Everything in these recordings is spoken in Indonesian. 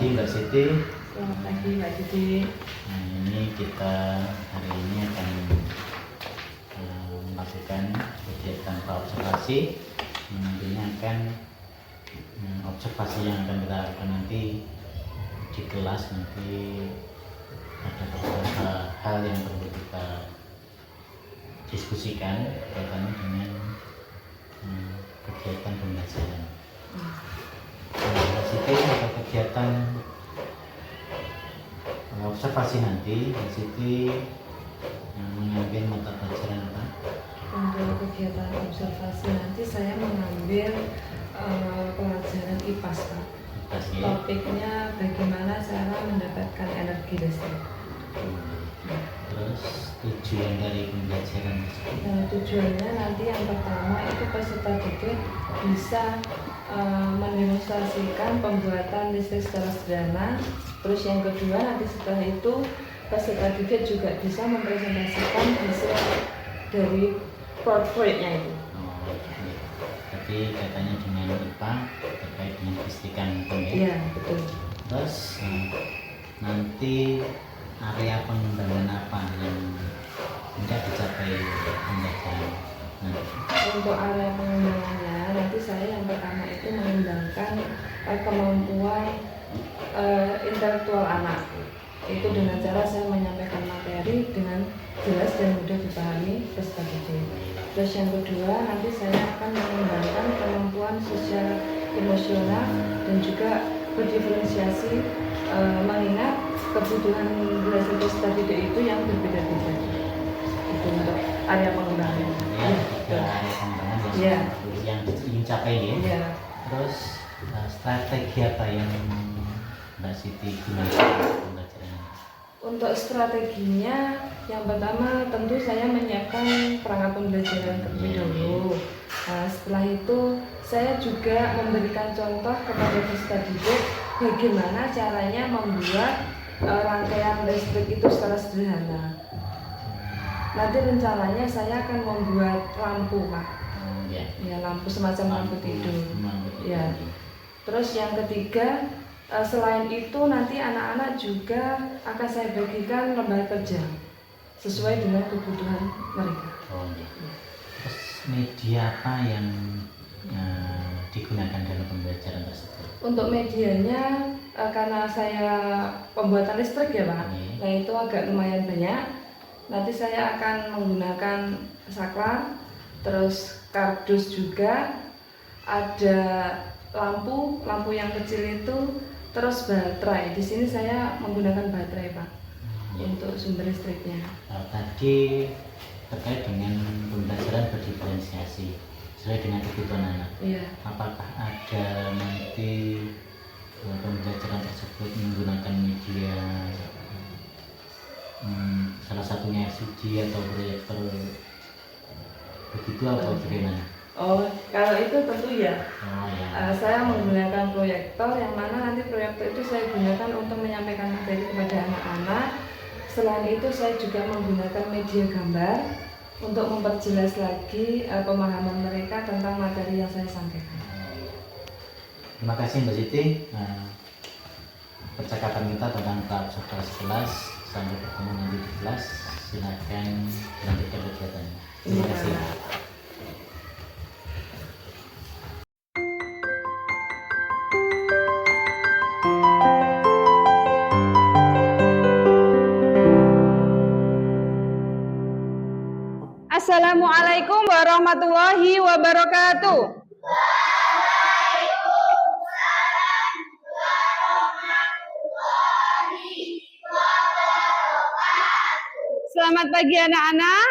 pagi Mbak Siti. Selamat pagi Mbak Didi. Nah, ini kita hari ini akan melakukan kegiatan observasi. Nantinya akan observasi yang akan kita lakukan nanti di kelas. Nanti ada beberapa hal yang perlu kita diskusikan kaitannya dengan kegiatan pembelajaran. Mbak Siti, ada kegiatan observasi nanti, Mbak Siti mengambil mata pelajaran apa? Untuk kegiatan observasi nanti saya mengambil pelajaran IPAS, Pak. IPAS, ya? Topiknya bagaimana cara mendapatkan energi listrik. Terus tujuan dari pembelajaran tersebut? Nah, tujuannya nanti yang pertama itu peserta didik bisa mendemonstrasikan pembuatan listrik secara sederhana. Terus yang kedua nanti setelah itu peserta didik juga bisa mempresentasikan hasil dari proyeknya itu. Oh, okay. Tapi katanya dengan IPA terkait dengan listrikan itu ya? Iya, betul. Terus nanti area pengembangan apa yang hendak dicapai pembelajaran nanti? Untuk area pengembangannya nanti saya yang pertama itu mengembangkan kemampuan intelektual anak. Itu dengan cara saya menyampaikan materi dengan jelas dan mudah dipahami peserta didik. Terus yang kedua nanti saya akan mengembangkan kemampuan sosial emosional dan juga berdiferensiasi mengingat kebutuhan belajar peserta didik itu yang berbeda-beda. Itu untuk area pengembangan. Ya, tiga area pengembangan yang ingin capai ya. Ya. Terus strategi apa yang Mbak Siti gunakan untuk pembelajaran? Untuk strateginya, yang pertama tentu saya menyiapkan perangkat pembelajaran terlebih dahulu. Nah, setelah itu saya juga memberikan contoh kepada peserta didik bagaimana caranya membuat rangkaian listrik itu secara sederhana. Nanti rencananya saya akan membuat lampu, Pak. Ya, lampu semacam lampu tidur. Ya. Terus yang ketiga, selain itu nanti anak-anak juga akan saya bagikan lembar kerja sesuai dengan kebutuhan mereka. Oh, iya. Terus media apa yang digunakan dalam pembelajaran tersebut? Untuk medianya karena saya pembuatan listrik ya Pak, nah itu agak lumayan banyak. Nanti saya akan menggunakan saklar, terus kardus juga, ada lampu yang kecil itu, terus baterai. Di sini saya menggunakan baterai Pak untuk sumber listriknya. Tadi terkait dengan pembelajaran berdiferensiasi sesuai dengan kebutuhan anak. Iya. Apakah ada nanti pembelajaran tersebut menggunakan media salah satunya LCD atau proyektor begitu atau bagaimana? Oh, kalau itu tentu ya. Oh, ya. Saya menggunakan proyektor yang mana nanti proyektor itu saya gunakan untuk menyampaikan materi kepada anak-anak. Selain itu saya juga menggunakan media gambar untuk memperjelas lagi pemahaman mereka tentang materi yang saya sampaikan. Terima kasih Mbak Siti. Percakapan kita tentang tahap observasi kelas. Sampai bertemu nanti di kelas. Silakan lanjutkan kegiatannya. Terima kasih. Assalamualaikum warahmatullahi wabarakatuh. Selamat pagi anak-anak.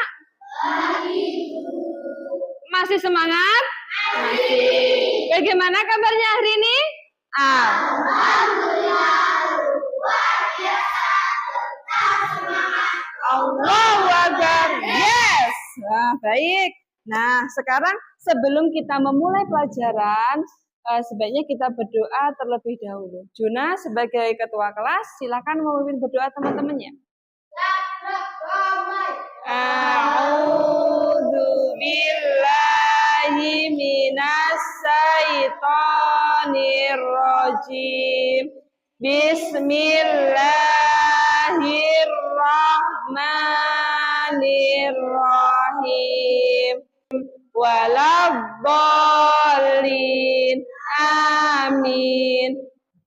Masih semangat? Masih. Bagaimana kabarnya hari ini? Allahu Akbar. Yes. Nah, baik. Nah, sekarang sebelum kita memulai pelajaran, sebaiknya kita berdoa terlebih dahulu. Juna sebagai ketua kelas, silakan memimpin berdoa teman-temannya. A'udzu billahi minas syaitonir rajim. Bismillahirrahmanirrahim. Waladdallin. Amin.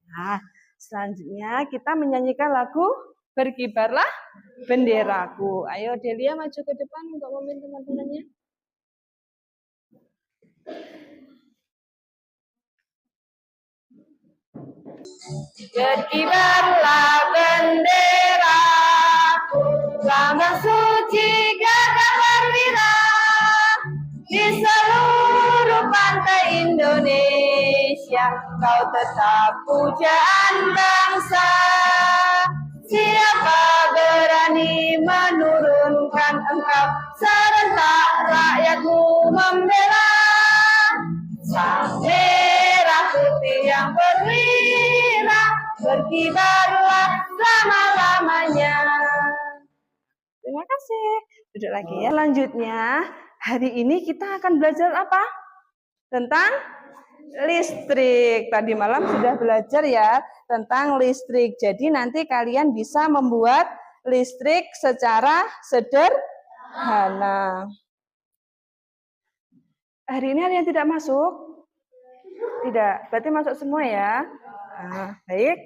Nah, selanjutnya kita menyanyikan lagu Berkibarlah Benderaku. Ayo Delia maju ke depan untuk memimpin teman-temannya. Berkibarlah benderaku, lambang suci gagah perwira di seluruh pantai Indonesia. Kau tetap pujaan bangsa. Siapa berani menurunkan engkau, serentak rakyatmu membela sang merah putih yang berwira, berkibarlah selama-lamanya. Terima kasih. Duduk lagi ya. Selanjutnya, hari ini kita akan belajar apa? Tentang listrik. Tadi malam sudah belajar ya tentang listrik. Jadi nanti kalian bisa membuat listrik secara sederhana. Hari ini ada yang tidak masuk? Tidak, berarti masuk semua ya. Nah, baik.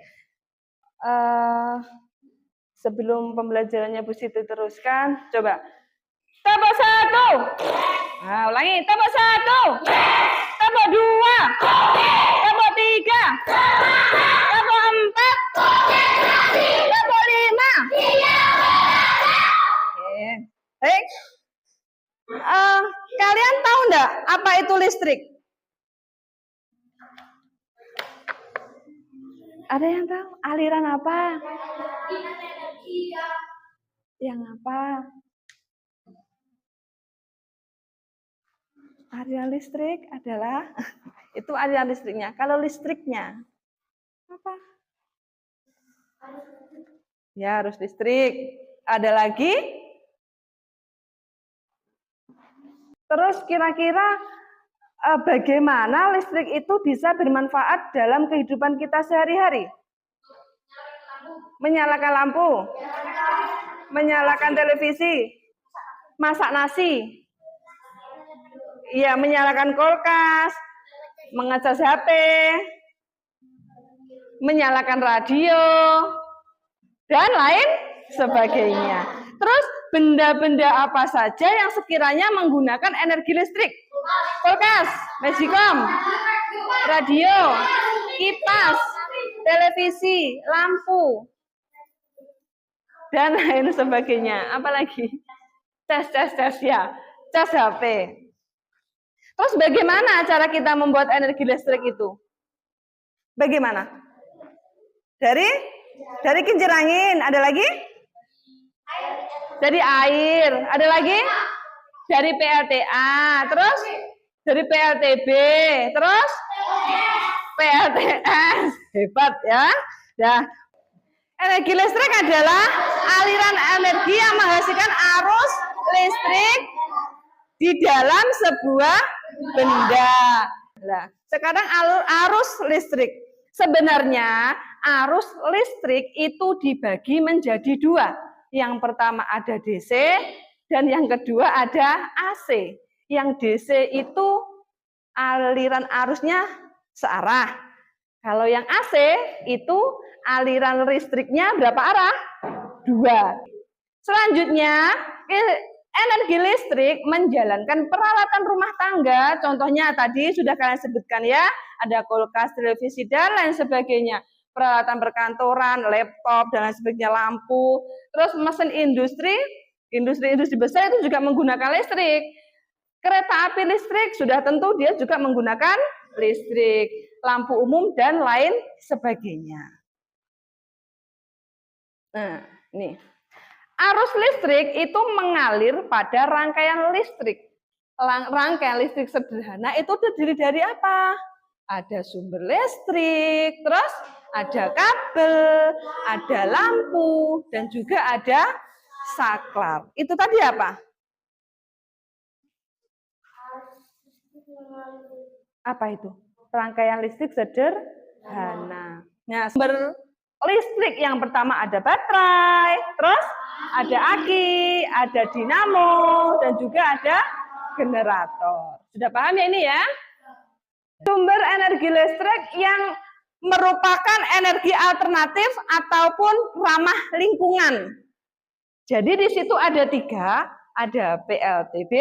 Sebelum pembelajarannya Bu Siti teruskan, coba. Tambah 1. Nah, ulangi. Tambah 1. Tambah 2. Tambah 3. Tambah 4. Tambah 5. Oke. Baik. Kalian tahu enggak apa itu listrik? Ada yang tahu? Aliran apa? Yang apa? Aliran listrik adalah itu aliran listriknya. Kalau listriknya apa? Ya, harus listrik. Ada lagi? Terus kira-kira bagaimana listrik itu bisa bermanfaat dalam kehidupan kita sehari-hari? Menyalakan lampu, menyalakan televisi, masak nasi, ya menyalakan kulkas, mengecas HP, menyalakan radio, dan lain sebagainya. Terus benda-benda apa saja yang sekiranya menggunakan energi listrik? Kulkas, magicom, radio, kipas, televisi, lampu, dan lain sebagainya. Apalagi? Cas ya, cas HP. Terus bagaimana cara kita membuat energi listrik itu? Bagaimana? Dari kincir angin. Ada lagi? Dari air. Ada lagi? Dari PLTA. Terus? Dari PLTB. Terus? PLTS. Hebat ya. Nah, energi listrik adalah aliran energi yang menghasilkan arus listrik di dalam sebuah benda. Nah, sekarang arus listrik. Sebenarnya arus listrik itu dibagi menjadi 2. Yang pertama ada DC dan yang kedua ada AC. Yang DC itu aliran arusnya searah. Kalau yang AC itu aliran listriknya berapa arah? 2. Selanjutnya, energi listrik menjalankan peralatan rumah tangga. Contohnya tadi sudah kalian sebutkan ya, ada kulkas, televisi, dan lain sebagainya. Peralatan perkantoran, laptop, dan lain sebagainya, lampu. Terus mesin industri besar itu juga menggunakan listrik. Kereta api listrik sudah tentu dia juga menggunakan listrik. Lampu umum, dan lain sebagainya. Nah, ini. Arus listrik itu mengalir pada rangkaian listrik. Rangkaian listrik sederhana itu terdiri dari apa? Ada sumber listrik, terus ada kabel, ada lampu, dan juga ada saklar. Itu tadi apa? Apa itu? Rangkaian listrik sederhana. Nah, sumber listrik. Yang pertama ada baterai, terus ada aki, ada dinamo, dan juga ada generator. Sudah paham ya ini ya? Sumber energi listrik yang merupakan energi alternatif ataupun ramah lingkungan. Jadi di situ ada 3, ada PLTB,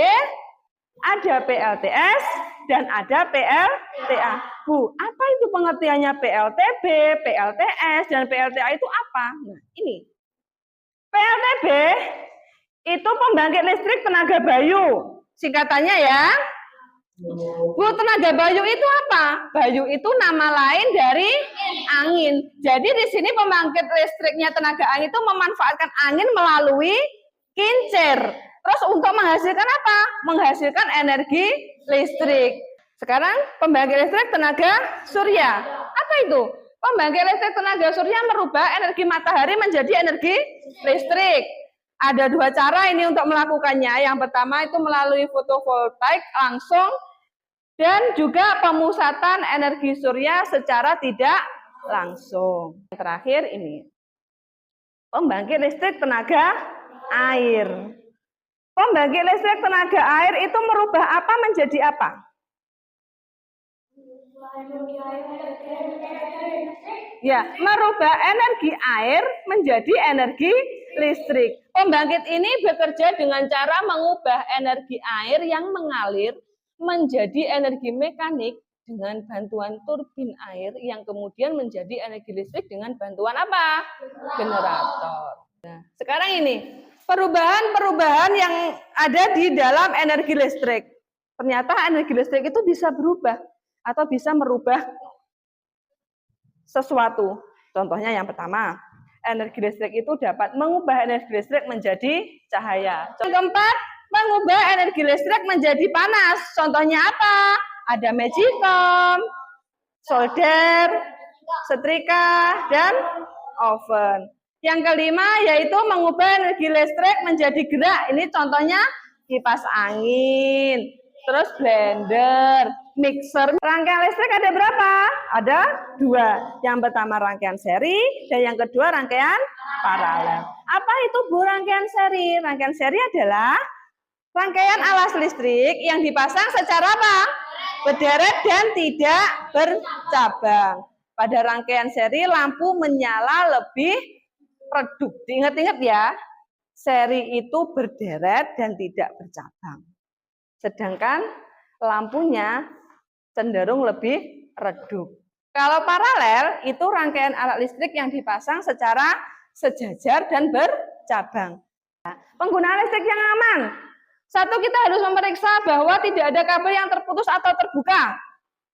ada PLTS, dan ada PLTA. Bu, apa itu pengertiannya PLTB, PLTS, dan PLTA itu apa? Nah, ini. PLTB itu pembangkit listrik tenaga bayu. Singkatannya ya. Bu, tenaga bayu itu apa? Bayu itu nama lain dari angin. Jadi di sini pembangkit listriknya tenaga angin itu memanfaatkan angin melalui kincir. Terus untuk menghasilkan apa? Menghasilkan energi listrik. Sekarang pembangkit listrik tenaga surya. Apa itu? Pembangkit listrik tenaga surya merubah energi matahari menjadi energi listrik. Ada 2 cara ini untuk melakukannya. Yang pertama itu melalui fotovoltaik langsung dan juga pemusatan energi surya secara tidak langsung. Yang terakhir ini pembangkit listrik tenaga air. Pembangkit listrik tenaga air itu merubah apa menjadi apa? Ya, merubah energi air menjadi energi listrik. Pembangkit ini bekerja dengan cara mengubah energi air yang mengalir menjadi energi mekanik dengan bantuan turbin air yang kemudian menjadi energi listrik dengan bantuan apa? Generator. Nah, sekarang ini perubahan-perubahan yang ada di dalam energi listrik. Ternyata energi listrik itu bisa berubah atau bisa merubah sesuatu. Contohnya yang pertama, energi listrik itu dapat mengubah energi listrik menjadi cahaya. Yang keempat, mengubah energi listrik menjadi panas. Contohnya apa? Ada magicom, solder, setrika, dan oven. Yang kelima yaitu mengubah energi listrik menjadi gerak. Ini contohnya kipas angin, terus blender, mixer. Rangkaian listrik ada berapa? Ada 2. Yang pertama rangkaian seri dan yang kedua rangkaian paralel. Apa itu Bu rangkaian seri? Rangkaian seri adalah rangkaian alas listrik yang dipasang secara apa? Berderet dan tidak bercabang. Pada rangkaian seri lampu menyala lebih redup. Ingat-ingat ya, seri itu berderet dan tidak bercabang. Sedangkan lampunya cenderung lebih redup. Kalau paralel itu rangkaian alat listrik yang dipasang secara sejajar dan bercabang. Penggunaan listrik yang aman. Satu, kita harus memeriksa bahwa tidak ada kabel yang terputus atau terbuka.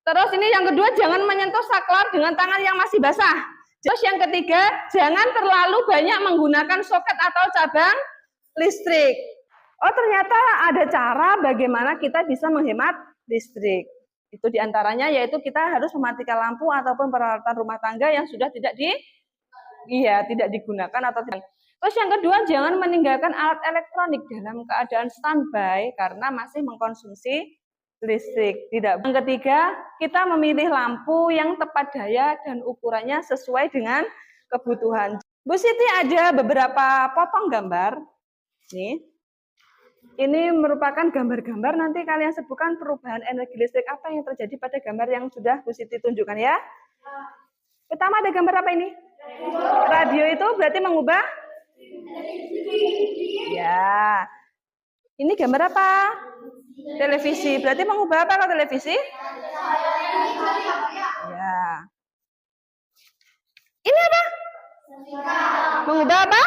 Terus ini yang kedua, jangan menyentuh saklar dengan tangan yang masih basah. Terus yang ketiga, jangan terlalu banyak menggunakan soket atau cabang listrik. Oh, ternyata ada cara bagaimana kita bisa menghemat listrik. Itu diantaranya yaitu kita harus mematikan lampu ataupun peralatan rumah tangga yang sudah tidak digunakan atau tidak. Terus yang kedua, jangan meninggalkan alat elektronik dalam keadaan standby karena masih mengkonsumsi listrik. Tidak. Yang ketiga, kita memilih lampu yang tepat daya dan ukurannya sesuai dengan kebutuhan. Bu Siti ada beberapa potong gambar. Nih. Ini merupakan gambar-gambar, nanti kalian sebutkan perubahan energi listrik apa yang terjadi pada gambar yang sudah Bu Siti tunjukkan ya. Pertama ada gambar apa ini? Radio itu berarti mengubah? Ya. Ini gambar apa? Televisi. Berarti mengubah apa kalau televisi? Ya. Ini apa? Mengubah apa?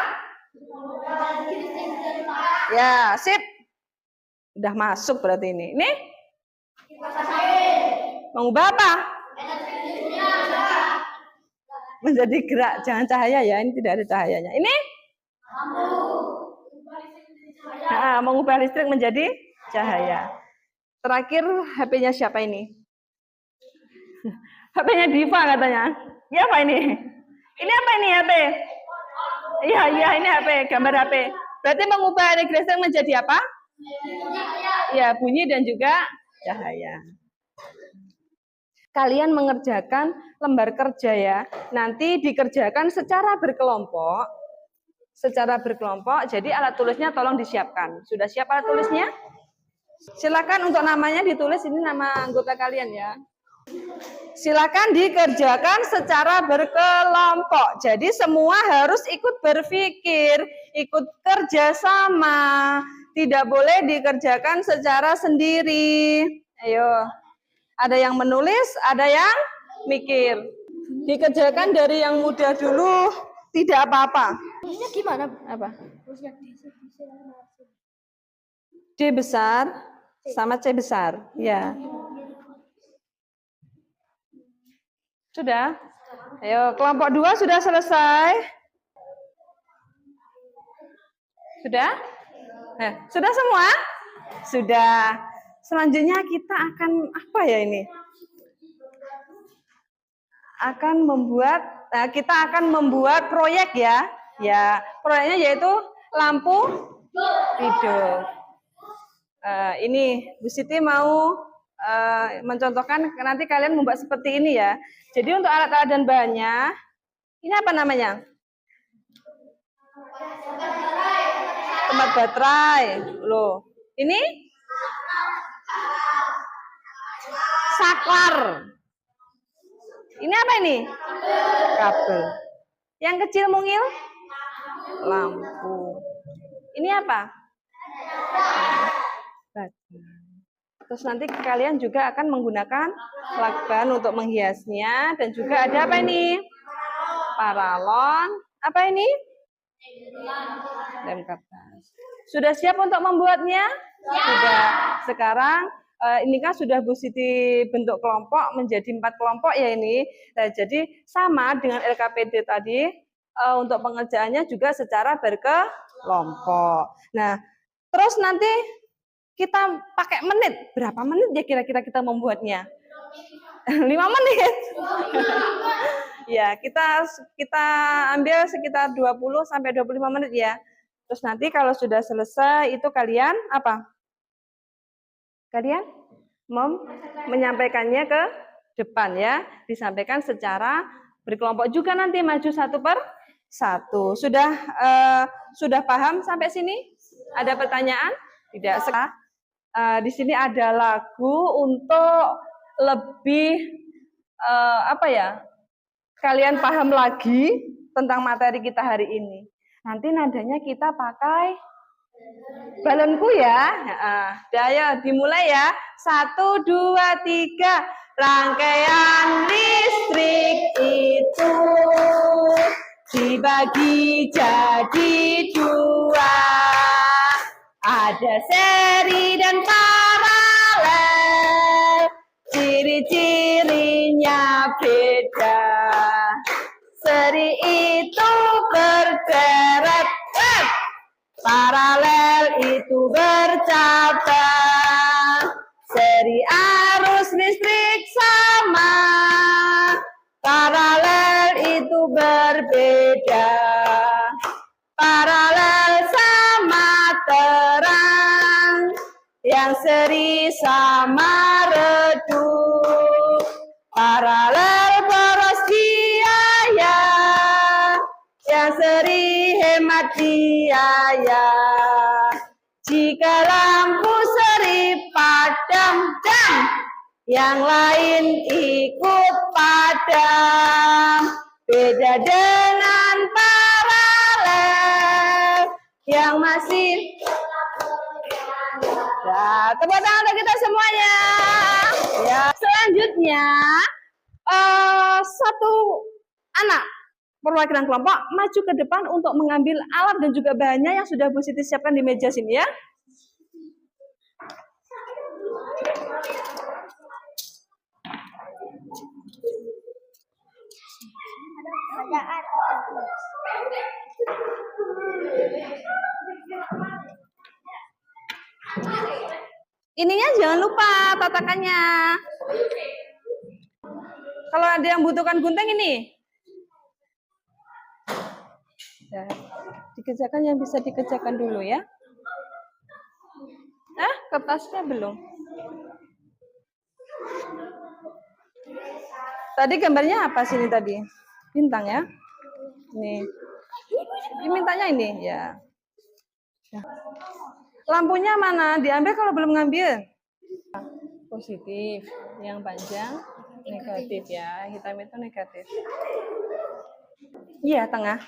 Ya, sip. Udah masuk berarti ini. Ini? Mengubah apa? Menjadi gerak, jangan cahaya ya. Ini tidak ada cahayanya. Ini? Nah, mengubah listrik menjadi cahaya. Terakhir HP-nya siapa ini? HP-nya Diva katanya. Ini apa ini? Ini apa ini HP? Iya, ini HP, gambar HP. Berarti mengubah energi listrik menjadi apa? Ya, bunyi dan juga cahaya. kalian mengerjakan lembar kerja ya. Nanti dikerjakan secara berkelompok. Jadi alat tulisnya tolong disiapkan. Sudah siap alat tulisnya? Silakan untuk namanya ditulis, ini nama anggota kalian ya. Silakan dikerjakan secara berkelompok. Jadi semua harus ikut berpikir, ikut kerja sama. Tidak boleh dikerjakan secara sendiri. Ayo. Ada yang menulis, ada yang mikir. Dikerjakan dari yang mudah dulu, tidak apa-apa. Tulisnya gimana? Apa? D besar sama C besar. Ya. Sudah? Ayo, kelompok 2 sudah selesai? Sudah? Sudah semua? Sudah. Selanjutnya kita akan apa ya ini? Kita akan membuat proyek ya. Ya, proyeknya yaitu lampu tidur. Ini Bu Siti mau mencontohkan, nanti kalian membuat seperti ini ya. Jadi untuk alat-alat dan bahannya, ini apa namanya? Tempat baterai. Loh, ini saklar. Ini apa ini? Kabel. Yang kecil mungil? Lampu. Ini apa? Terus nanti kalian juga akan menggunakan lakban untuk menghiasnya, dan juga ada apa ini? Paralon. Apa ini? Lem kertas. Sudah siap untuk membuatnya? Sudah. Sekarang ini kan sudah Bu Siti bentuk kelompok menjadi 4 kelompok ya ini. Nah, jadi sama dengan LKPD tadi, untuk pengerjaannya juga secara berkelompok. Nah, terus nanti kita pakai menit. Berapa menit ya kira-kira kita membuatnya? 5 menit. Ya, kita ambil sekitar 20 sampai 25 menit ya. Terus nanti kalau sudah selesai itu kalian apa? Kalian menyampaikannya ke depan ya. Disampaikan secara berkelompok juga nanti, maju 1 per 1. Sudah paham sampai sini? Ada pertanyaan? Tidak. Di sini ada lagu untuk lebih kalian paham lagi tentang materi kita hari ini. Nanti nadanya kita pakai balonku ya. Ayo dimulai ya. 1, 2, 3. Rangkaian listrik itu dibagi jadi 2. Ada seri dan paralel, ciri-cirinya beda. Seri itu berderet, paralel itu bercabang. Seri arus listrik sama, paralel itu berbeda. Paralel sama terang, yang seri sama redup. Paralel boros biaya, yang seri hemat biaya. Jika lampu seri padam, yang lain ikut padam. Beda dengan paralel yang masih. Nah, tepuk tangan untuk kita semuanya. Ya, selanjutnya satu anak perwakilan kelompok maju ke depan untuk mengambil alat dan juga bahannya yang sudah Bu Siti siapkan di meja sini ya. Ininya jangan lupa tatakannya. Kalau ada yang butuhkan gunting ini, ya, dikerjakan yang bisa dikerjakan dulu ya. Kertasnya belum. Tadi gambarnya apa sini tadi? Bintang ya? Nih. Ini mintanya ini ya. Ya. Lampunya mana? Diambil kalau belum ngambil. Positif. Yang panjang negatif ya. Hitam itu negatif. Iya, tengah.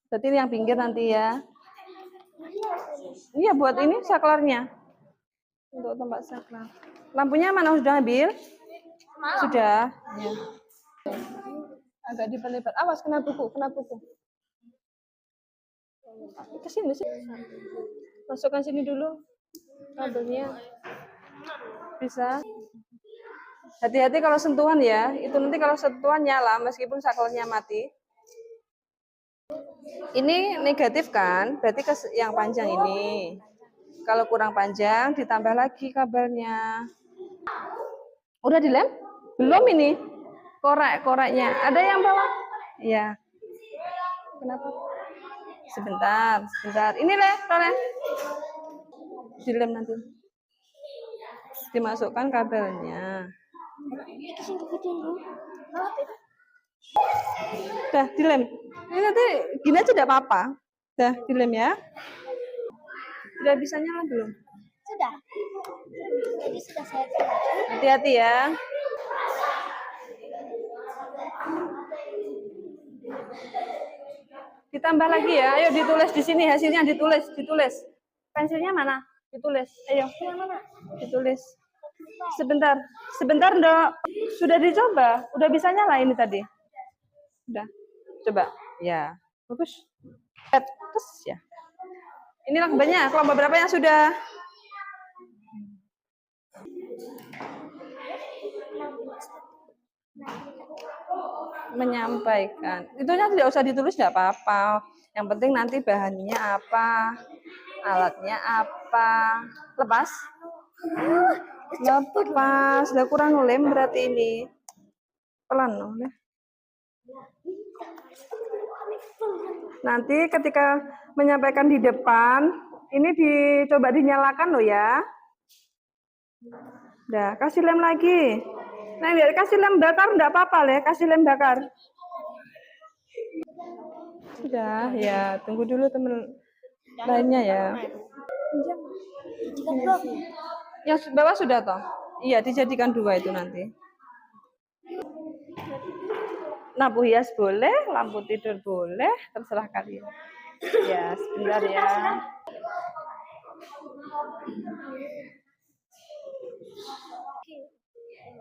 Berarti yang pinggir nanti ya. Iya, buat ini saklarnya. Untuk tempat saklar. Lampunya mana sudah ambil? Sudah. Ya. Agak diperlebar. Awas kena buku, kena buku. Ke sini sih. Masukkan sini dulu kabelnya. Bisa. Hati-hati kalau sentuhan ya. Itu nanti kalau sentuhan nyala meskipun saklarnya mati. Ini negatif kan? Berarti yang panjang ini. Kalau kurang panjang ditambah lagi kabelnya. Udah dilem? Belum ini. Korek-koreknya. Ada yang bawa? Iya. Kenapa? Sebentar, sebentar. Ini Toleh. Dilem nanti. Dimasukkan kabelnya. Dah, dilem. Ini nanti gini aja tidak apa-apa. Dah, dilem ya. Sudah bisa nyala belum? Sudah. Jadi sudah saya Hati-hati ya. Ditambah lagi ya. Ayo ditulis di sini hasilnya ditulis. Pensilnya mana? Ditulis. Ayo. Ditulis. Sebentar. Sebentar, Ndok. Sudah dicoba. Udah bisa nyala ini tadi. Udah. Coba. Ya. Bagus. Terus ya. Inilah banyak. Kelompok berapa yang sudah? Menyampaikan. Itunya tidak usah ditulis, tidak apa-apa. Yang penting nanti bahannya apa, alatnya apa. Lepas? Lepas. Sudah kurang lem berarti ini. Pelan loh. Nanti ketika menyampaikan di depan, ini dicoba dinyalakan loh ya. Udah, kasih lem lagi. Nah, lihat kasih lem bakar enggak apa-apa ya, kasih lem bakar. Sudah, ya, tunggu dulu teman lainnya ya. Yang bawah sudah toh? Iya, dijadikan 2 itu nanti. Lampu hias boleh, lampu tidur boleh, terserah kalian. Ya, sebentar ya.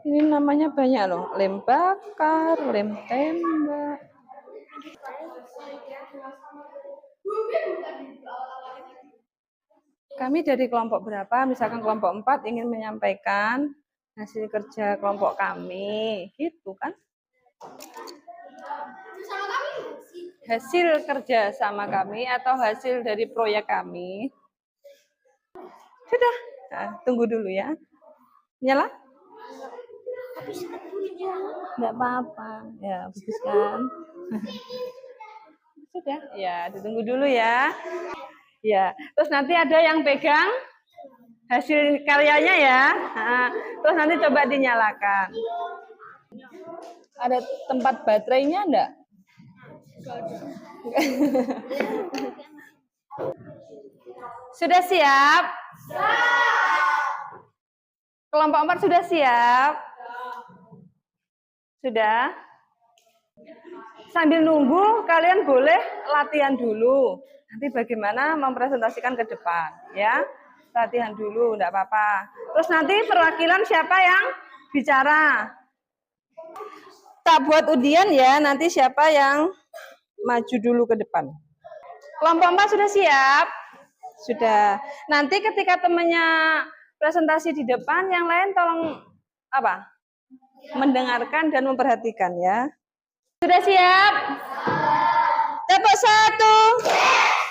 Ini namanya banyak loh, lem bakar, lem tembak. Kami dari kelompok berapa? Misalkan kelompok 4 ingin menyampaikan hasil kerja kelompok kami, gitu kan? Hasil kerja sama kami atau hasil dari proyek kami. Sudah, nah, tunggu dulu ya. Nyala? Enggak apa-apa. Ya, bagus kan? Sudah, ya, ditunggu dulu ya. Ya, terus nanti ada yang pegang hasil karyanya ya. Nah, terus nanti coba dinyalakan. Ada tempat baterainya enggak? Sudah siap? Kelompok 4 sudah siap? Sudah? Sambil nunggu, kalian boleh latihan dulu. Nanti bagaimana mempresentasikan ke depan, ya? Latihan dulu, enggak apa-apa. Terus nanti perwakilan siapa yang bicara? Tak buat undian ya, nanti siapa yang maju dulu ke depan. Kelompok 4 sudah siap? Sudah. Nanti ketika temannya presentasi di depan, yang lain tolong apa? Mendengarkan dan memperhatikan ya. Sudah siap? Tepuk 1,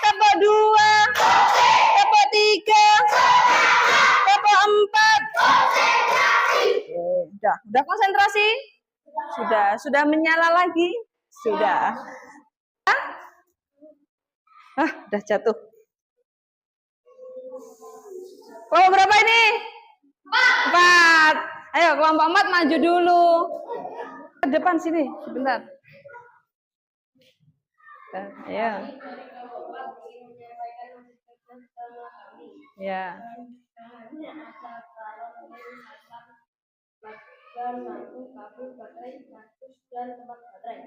tepuk 2, tepuk 3, tepuk 4. Udah konsentrasi? Sudah menyala lagi? Sudah. Udah jatuh. Kelompok berapa ini? 4. Ayo kelompok 4 maju dulu. Ke depan sini, sebentar. Ya. Ya.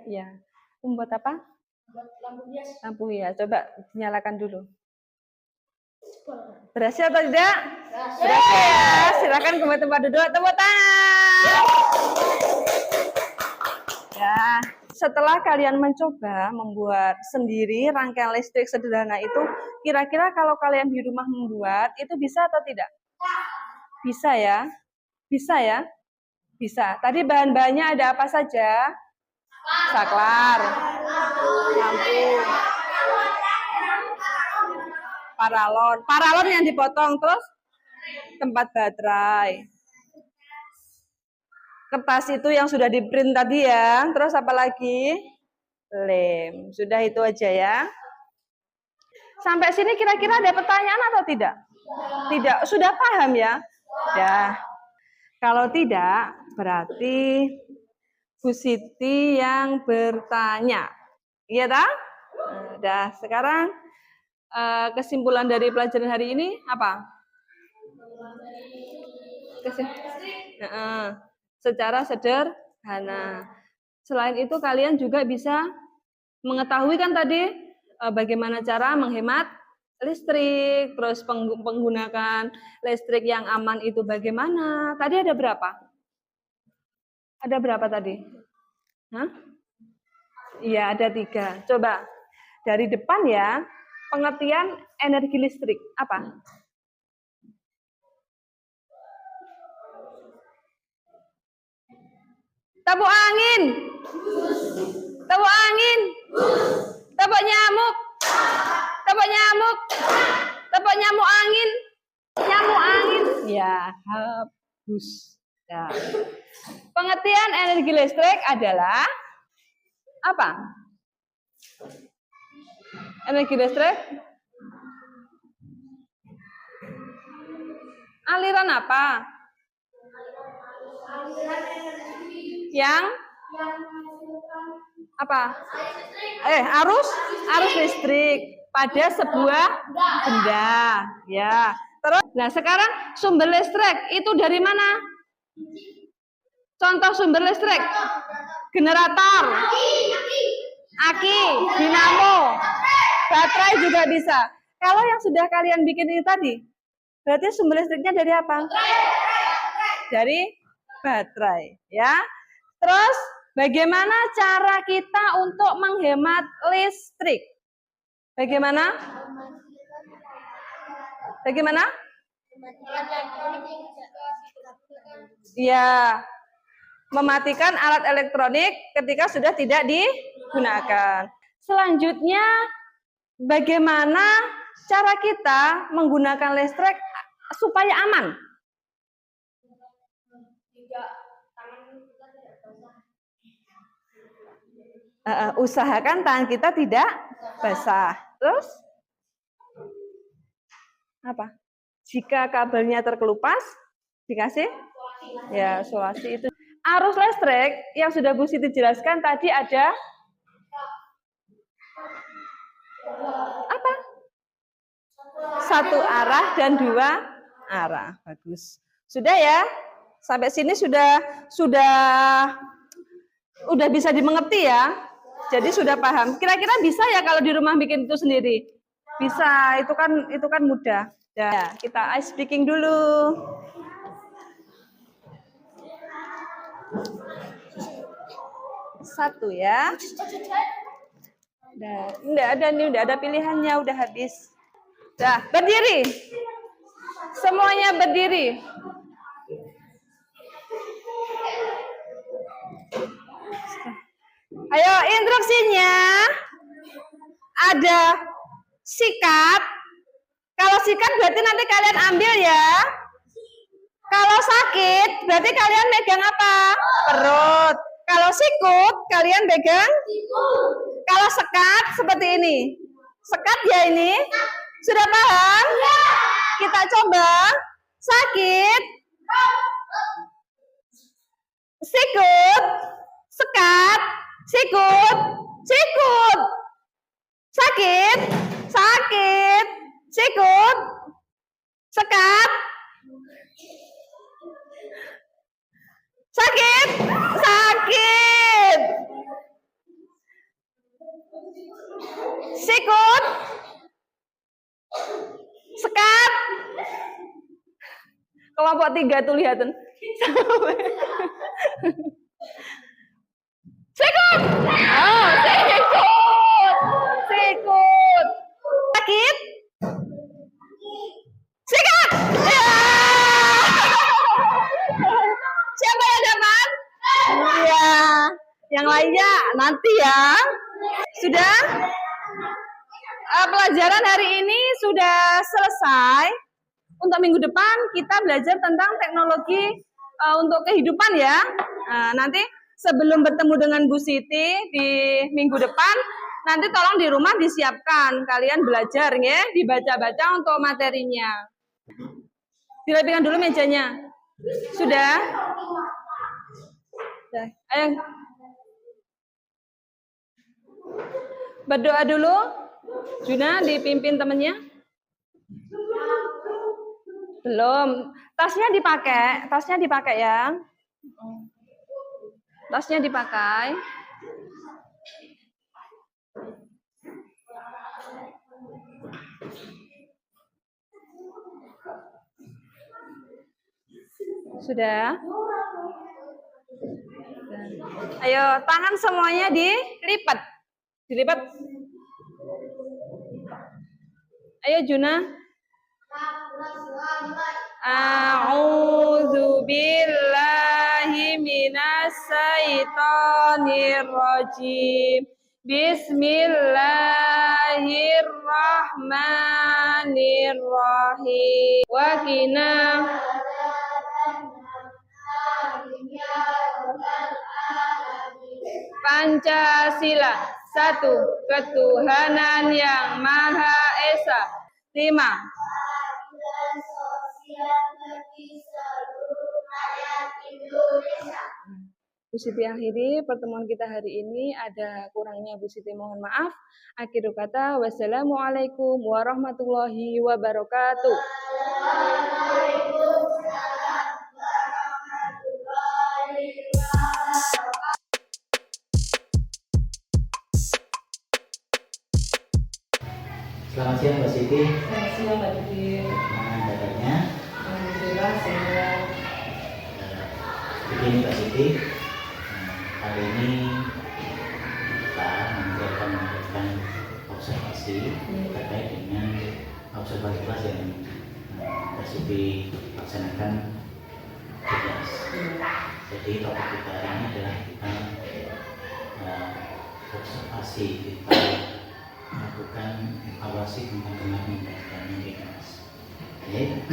Ya. Membuat apa? Lampu hias. Coba nyalakan dulu. Berhasil atau tidak? Berhasil ya. Silakan kembali tempat duduk. Tepuk tangan. Ya. Setelah kalian mencoba membuat sendiri rangkaian listrik sederhana itu, kira-kira kalau kalian di rumah membuat, itu bisa atau tidak? Bisa ya? Bisa ya? Bisa. Tadi bahan-bahannya ada apa saja? Saklar, lampu, paralon yang dipotong, terus tempat baterai. Kertas itu yang sudah di print tadi ya. Terus apa lagi? Lem. Sudah itu aja ya. Sampai sini kira-kira ada pertanyaan atau tidak? Tidak. Sudah paham ya? Ya. Kalau tidak, berarti Bu Siti yang bertanya. Iya tak? Nah, sekarang kesimpulan dari pelajaran hari ini apa? Secara sederhana. Selain itu kalian juga bisa mengetahui kan tadi bagaimana cara menghemat listrik, terus menggunakan listrik yang aman itu bagaimana. Tadi ada berapa? Ada berapa tadi? Hah? Iya, ada 3. Coba dari depan ya, pengertian energi listrik apa? Tepuk angin. Tepuk angin. Tepuk nyamuk. Tepuk nyamuk. Tepuk nyamuk angin. Nyamuk angin. Ya, habis. Ya. Pengertian energi listrik adalah apa? Energi listrik? Aliran apa? Yang apa? Arus listrik pada sebuah benda, ya. Terus, nah sekarang sumber listrik itu dari mana? Contoh sumber listrik: generator, aki, dinamo, baterai juga bisa. Kalau yang sudah kalian bikin ini tadi, berarti sumber listriknya dari apa? Dari baterai, ya. Terus bagaimana cara kita untuk menghemat listrik? Bagaimana? Bagaimana? Ya, mematikan alat elektronik ketika sudah tidak digunakan. Selanjutnya, bagaimana cara kita menggunakan listrik supaya aman? Usahakan tangan kita tidak basah. Terus apa? Jika kabelnya terkelupas, dikasih ya isolasi itu. Arus listrik yang sudah Bu Siti jelaskan tadi ada apa? 1 arah dan 2 arah. Bagus. Sudah ya? Sampai sini sudah bisa dimengerti ya? Jadi sudah paham. Kira-kira bisa ya kalau di rumah bikin itu sendiri? Bisa, itu kan mudah. Ya, kita ice breaking dulu. Satu ya. Udah ada pilihannya, udah habis. Dah, berdiri. Semuanya berdiri. Ayo, instruksinya ada sikat. Kalau sikat berarti nanti kalian ambil ya. Kalau sakit berarti kalian megang apa? Perut. Kalau sikut kalian pegang. Kalau sekat seperti ini. Sekat ya ini. Sudah paham? Kita coba. Sakit. Sikut. sekat, sikut, sikut, sakit, sakit, sikut, sekat, sakit, sakit, sikut, sekat. Kelompok 3 tuh lihatin. Sikut. Oh, sikut. Sikut. Sakit. Sikat. Ya. Siapa yang dapat? Iya. Yang lainnya nanti ya. Sudah? Pelajaran hari ini sudah selesai. Untuk minggu depan kita belajar tentang teknologi untuk kehidupan ya. Nanti sebelum bertemu dengan Bu Siti di minggu depan, nanti tolong di rumah disiapkan. Kalian belajar ya, dibaca-baca untuk materinya. Dirapikan dulu mejanya. Sudah? Sudah. Ayo. Berdoa dulu. Juna dipimpin temennya. Belum. Tasnya dipakai ya. Tasnya dipakai. Sudah? Ayo, tangan semuanya dilipat. Dilipat. Ayo Juna. A'udzu billahi minas syaitonir rajim. Bismillahirrahmanirrahim. Wa qina Pancasila. 1. Ketuhanan yang Maha Esa. 5. Bu Siti akhiri pertemuan kita hari ini. Ada kurangnya Bu Siti mohon maaf. Akhir kata, wassalamualaikum warahmatullahi wabarakatuh. Selamat siang Mbak Siti. Selamat siang Mbak Didi. Gimana kabarnya? Alhamdulillah sehat. Begini Mbak Siti, hari ini kita nanti akan melakukan observasi terkait dengan observasi kelas yang Mbak Siti laksanakan di kelas. Jadi topik kita hari ini adalah kita observasi, kita melakukan evaluasi tentang kemajuan pendidikan di kelas. Oke.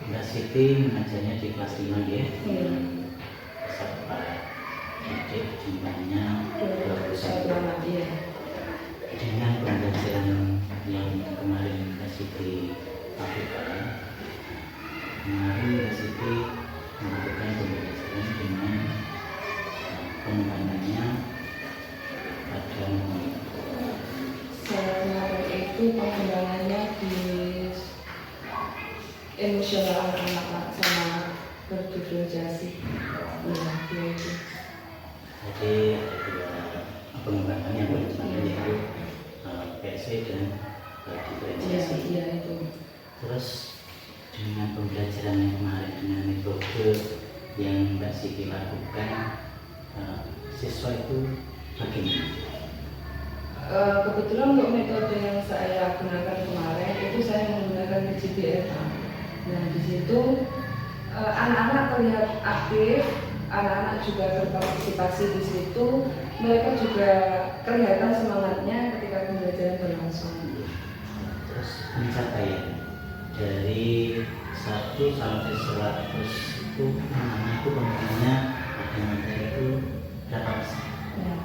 Mbak Siti mengajarnya di kelas 5 ya. Beserta didik jumlahnya 21 anak ya. Dengan pembelajaran yang kemarin Mbak Siti lakukan, kemarin Mbak Siti melakukan pembelajaran dengan pengembangannya pada Kemarin itu pengembangannya di emosional anak-anak sama berjudul jasi. Itu. Jadi ada dua pengembangan yang pertama yaitu PC dan diferensiasi. Iya itu. Terus dengan pembelajaran yang kemarin dengan metode yang Mbak Siti lakukan, siswa itu bagaimana? Kebetulan untuk metode yang saya gunakan kemarin itu saya menggunakan PJDFA. Nah di situ anak-anak terlihat aktif, anak-anak juga berpartisipasi di situ. Mereka juga kelihatan semangatnya ketika pembelajaran berlangsung. Terus pencapaian dari 1 sampai 100 itu anak-anak itu pemahamannya pada materi itu berapa persen? Nah,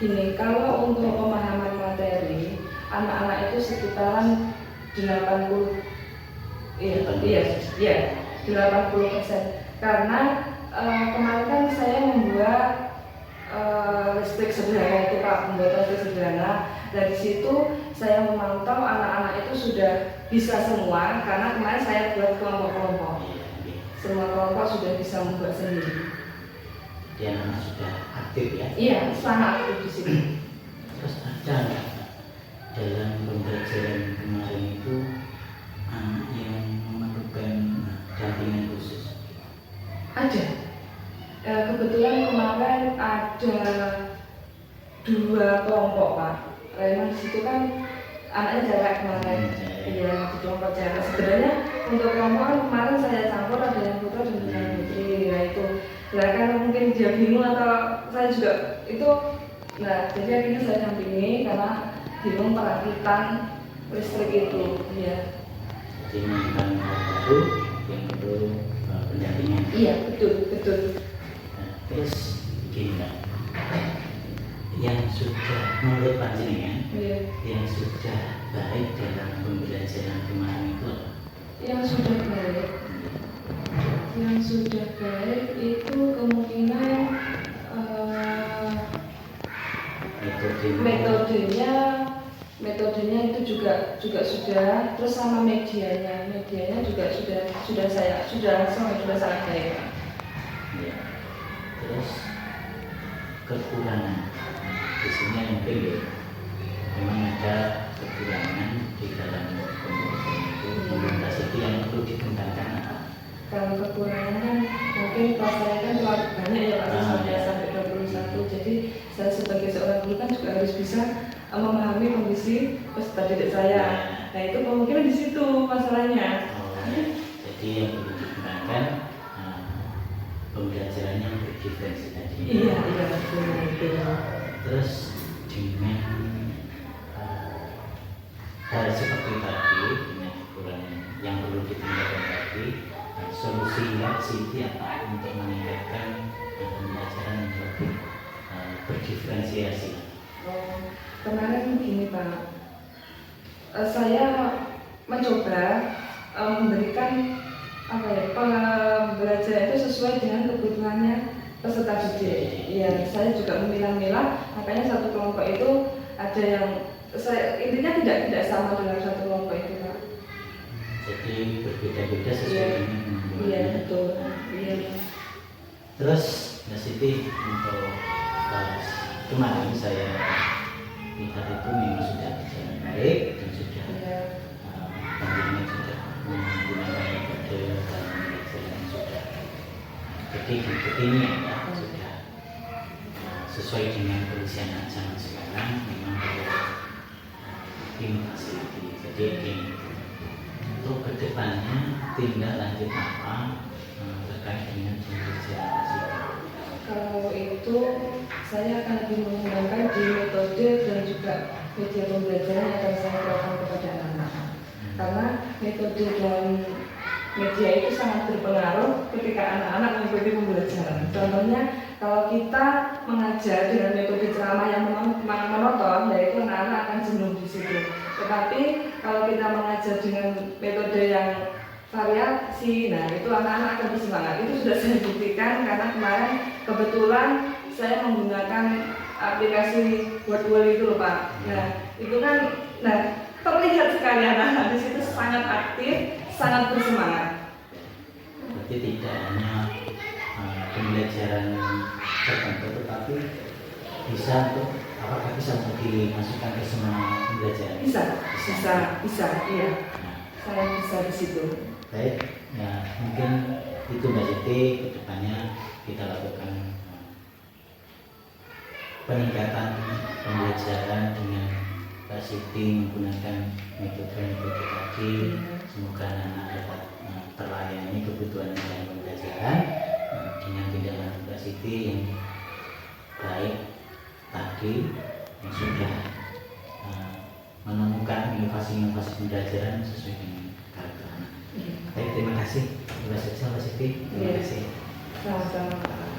gini, kalau untuk pemahaman materi, anak-anak itu sekitaran 80, 80%. Karena kemarin kan saya membuat listrik sederhana itu Pak, pembuatan listrik sederhana. Dari situ saya memantau anak-anak itu sudah bisa semua karena kemarin saya buat kelompok-kelompok. Semua kelompok sudah bisa membuat sendiri. Dia anak sudah aktif ya? Iya, sangat aktif di sini. Terus ada nggak dalam pembelajaran kemarin itu anak yang memerlukan dampingan khusus? Ada. Kebetulan kemarin ada 2 kelompok Pak. Memang di situ kan anaknya cewek kemarin. Iya, di kelompok cewek. Sebenarnya untuk kelompok kan kemarin saya campur, ada yang putra dan yang putri. Nah itu, nah kan mungkin dia bingung atau saya juga itu. Nah jadi akhirnya saya dampingi karena bingung perakitan listrik itu. Iya. Jadi menemukan hal baru yang perlu pendampingan. Iya betul. Terus begini Mbak, yang sudah menurut panjenengan Iya. yang sudah baik dalam pembelajaran kemarin itu apa? Yang sudah baik itu kemungkinan metodenya itu juga sudah, terus sama medianya juga sudah sangat baik. Ya. Terus kekurangan di sini mungkin ya, memang ada kekurangan di dalam pembelajaran itu. Komunitas itu yang perlu dikembangkan apa? Kalau kekurangan kan mungkin kelas saya kan terlalu banyak ya Pak, misalnya sampai 21. Jadi saya sebagai seorang guru kan juga harus bisa memahami kondisi peserta didik saya. Nah itu kemungkinan di situ masalahnya. Jadi yang perlu dikembangkan pembelajaran yang berdiferensi tadi. Iya betul. Terus dengan hal seperti tadi, dengan kekurangan yang perlu ditingkatkan tadi, solusi itu apa untuk meningkatkan pembelajaran yang lebih berdiferensiasi? Kemarin begini Pak, saya mencoba memberikan pembelajaran itu sesuai dengan kebutuhannya peserta didik. Ya, saya juga memilah-milah, makanya satu kelompok itu ada yang intinya tidak sama dalam satu kelompok itu Pak. Jadi berbeda-beda sesuai dengan Iya betul. Iya. Terus Mbak Siti, untuk kelas kemarin saya lihat itu memang sudah berjalan baik dan sudah panjenengan sudah menggunakan metode dalam pembelajaran yang sudah begini ya, sudah sesuai dengan kondisi anak zaman sekarang, memang perlu inovasi. Jadi untuk kedepannya tindak lanjut apa terkait dengan pembelajaran? Kalau itu saya akan lebih mengembangkan di metode dan juga media pembelajaran yang akan saya terapkan kepada anak-anak. Karena metode dan media itu sangat berpengaruh ketika anak-anak mengikuti pembelajaran. Contohnya kalau kita mengajar dengan metode ceramah yang monoton, yaitu anak-anak akan jenuh di situ. Tetapi kalau kita mengajar dengan metode yang variasi, nah itu anak-anak akan bersemangat. Itu sudah saya buktikan karena kemarin kebetulan saya menggunakan aplikasi Wordwall itu loh Pak. Nah itu kan, terlihat sekali anak-anak di situ sangat aktif, sangat bersemangat. Berarti tidak hanya pembelajaran tertentu, tetapi apakah bisa untuk dimasukkan ke semua pembelajaran? Bisa, iya. Saya bisa di situ. Baik, ya mungkin itu Mbak Siti, kedepannya kita lakukan peningkatan pembelajaran dengan Mbak Siti menggunakan metode-metode tadi. Semoga anak-anak dapat terlayani kebutuhan dalam pembelajaran dengan tindakan Mbak Siti yang baik tadi, yang sudah menemukan inovasi-inovasi pembelajaran sesuai dengan karakter anak. Baik, terima kasih. Mbak Siti. Terima kasih. Sama-sama.